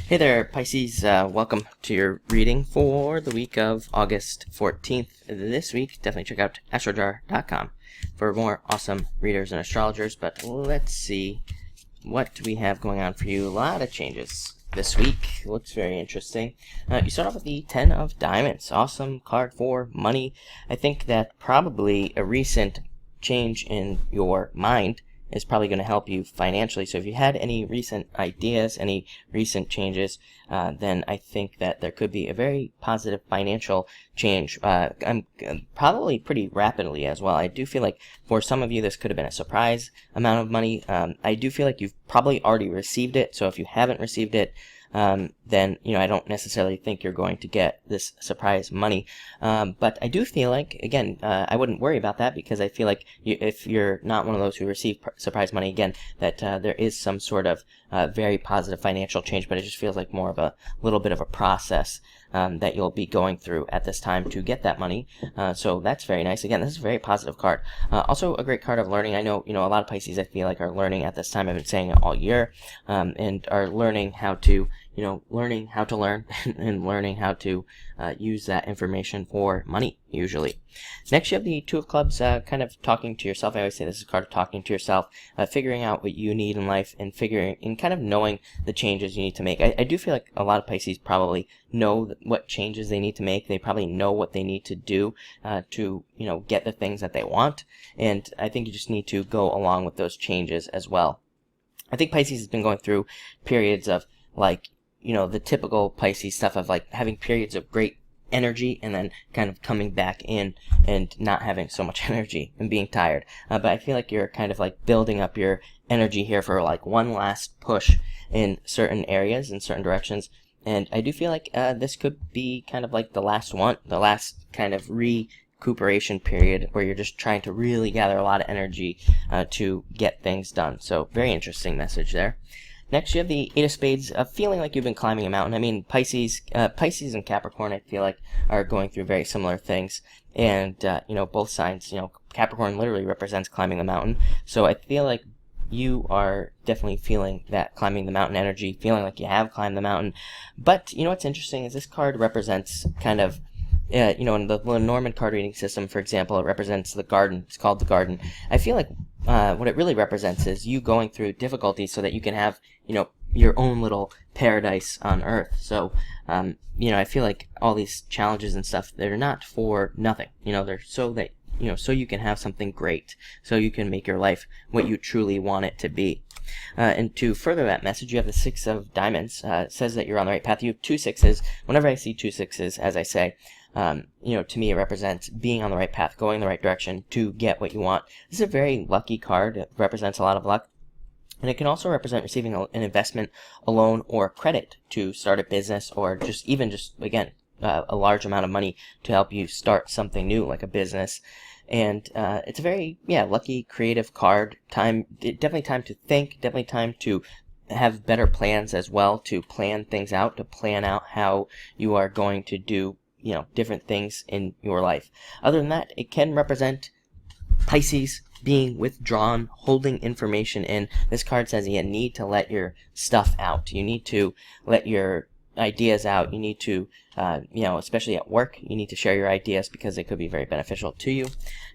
Hey there, Pisces. Welcome to your reading for the week of August 14th. This week, definitely check out astrojar.com for more awesome readers and astrologers. But let's see what we have going on for you. A lot of changes this week. Looks very interesting. You start off with the 10 of Diamonds. Awesome card for money. I think that probably a recent change in your mind is probably going to help you financially. So if you had any recent ideas, any recent changes, then I think that there could be a very positive financial change. I'm probably pretty rapidly as well. I do feel like for some of you this could have been a surprise amount of money. I do feel like you've probably already received it. So if you haven't received it, then I don't necessarily think you're going to get this surprise money. But I do feel like, again, I wouldn't worry about that, because I feel like if you're not one of those who receive surprise money, again, that there is some sort of very positive financial change, but it just feels like more of a little bit of a process that you'll be going through at this time to get that money. So that's very nice. Again, this is a very positive card. Also a great card of learning. I know, a lot of Pisces I feel like are learning at this time. I've been saying it all year, and are learning how to learning how to learn and learning how to use that information for money, usually. Next, you have the Two of Clubs, kind of talking to yourself. I always say this is a card of talking to yourself, figuring out what you need in life, and kind of knowing the changes you need to make. I do feel like a lot of Pisces probably know what changes they need to make. They probably know what they need to do to, get the things that they want. And I think you just need to go along with those changes as well. I think Pisces has been going through periods of, the typical Pisces stuff of having periods of great energy and then kind of coming back in and not having so much energy and being tired. But I feel like you're kind of building up your energy here for one last push in certain areas, in certain directions. And I do feel like this could be kind of the last one, the last kind of recuperation period where you're just trying to really gather a lot of energy to get things done. So very interesting message there. Next, you have the Eight of Spades, feeling like you've been climbing a mountain. I mean, Pisces and Capricorn, I feel like, are going through very similar things. And, both signs, Capricorn literally represents climbing the mountain. So I feel like you are definitely feeling that climbing the mountain energy, feeling like you have climbed the mountain. But, what's interesting is this card represents kind of, in the Norman card reading system, for example, it represents the garden. It's called the garden. I feel like what it really represents is you going through difficulties so that you can have, your own little paradise on Earth. So, I feel like all these challenges and stuff, they're not for nothing. They're so that, so you can have something great, so you can make your life what you truly want it to be. And to further that message, you have the Six of Diamonds. It says that you're on the right path. You have two sixes. Whenever I see two sixes, as I say, to me it represents being on the right path, going the right direction to get what you want. This is a very lucky card. It represents a lot of luck. And it can also represent receiving an investment, a loan, or credit to start a business, or just again, a large amount of money to help you start something new, like a business. And it's a very, lucky, creative card. Definitely time to think, definitely time to have better plans as well, to plan things out, to plan out how you are going to do, different things in your life. Other than that, it can represent Pisces being withdrawn, holding information in. This card says you need to let your stuff out. You need to let your ideas out. You need to, especially at work, you need to share your ideas because they could be very beneficial to you.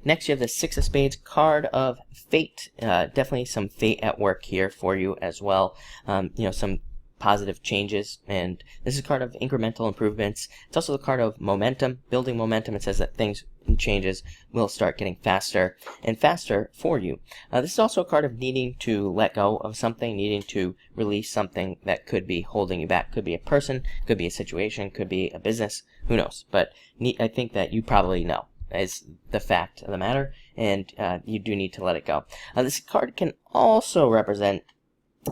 Next, you have the Six of Spades, card of fate. Definitely some fate at work here for you as well. Some positive changes, and this is a card of incremental improvements. It's also the card of momentum, building momentum. It says that things and changes will start getting faster and faster for you. This is also a card of needing to let go of something, needing to release something that could be holding you back. Could be a person, could be a situation, could be a business, who knows. But I think that you probably know is the fact of the matter, and you do need to let it go. This card can also represent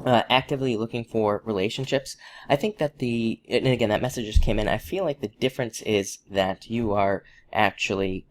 actively looking for relationships. I think that and again, that message just came in. I feel like the difference is that you are actually,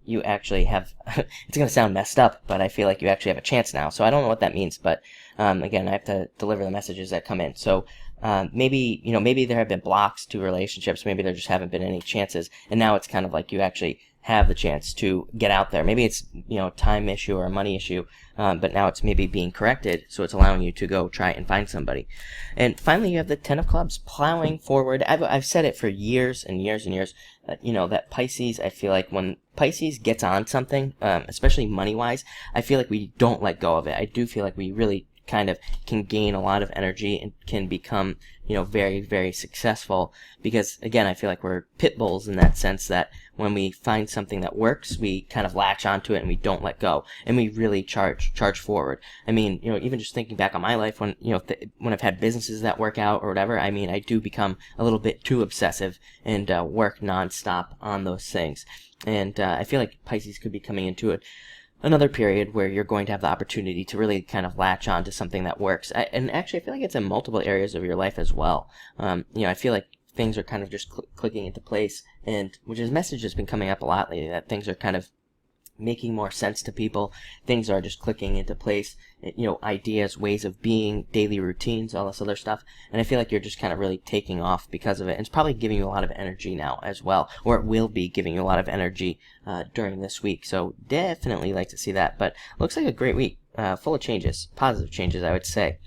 you actually have, it's going to sound messed up, but I feel like you actually have a chance now. So I don't know what that means, but again, I have to deliver the messages that come in. So maybe, maybe there have been blocks to relationships. Maybe there just haven't been any chances. And now it's kind of like you actually have the chance to get out there. Maybe it's, a time issue or a money issue, but now it's maybe being corrected. So it's allowing you to go try and find somebody. And finally, you have the 10 of Clubs, plowing forward. I've said it for years and years and years, that Pisces, I feel like when Pisces gets on something, especially money-wise, I feel like we don't let go of it. I do feel like we really kind of can gain a lot of energy and can become, very, very successful, because again, I feel like we're pit bulls in that sense, that when we find something that works, we kind of latch onto it and we don't let go, and we really charge forward. I mean, even just thinking back on my life, when, when I've had businesses that work out or whatever, I mean, I do become a little bit too obsessive and work nonstop on those things. And I feel like Pisces could be coming into another period where you're going to have the opportunity to really kind of latch on to something that works. And actually, I feel like it's in multiple areas of your life as well. I feel like things are kind of just clicking into place, and which is a message that's been coming up a lot lately, that things are kind of making more sense to people. Things are just clicking into place, ideas, ways of being, daily routines, all this other stuff. And I feel like you're just kind of really taking off because of it. And it's probably giving you a lot of energy now as well, or it will be giving you a lot of energy during this week. So definitely like to see that. But looks like a great week. Full of changes, positive changes, I would say.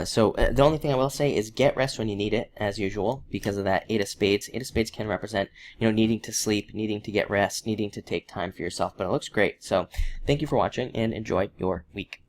So the only thing I will say is get rest when you need it, as usual, because of that 8 of Spades. 8 of Spades can represent, needing to sleep, needing to get rest, needing to take time for yourself. But it looks great. So thank you for watching, and enjoy your week.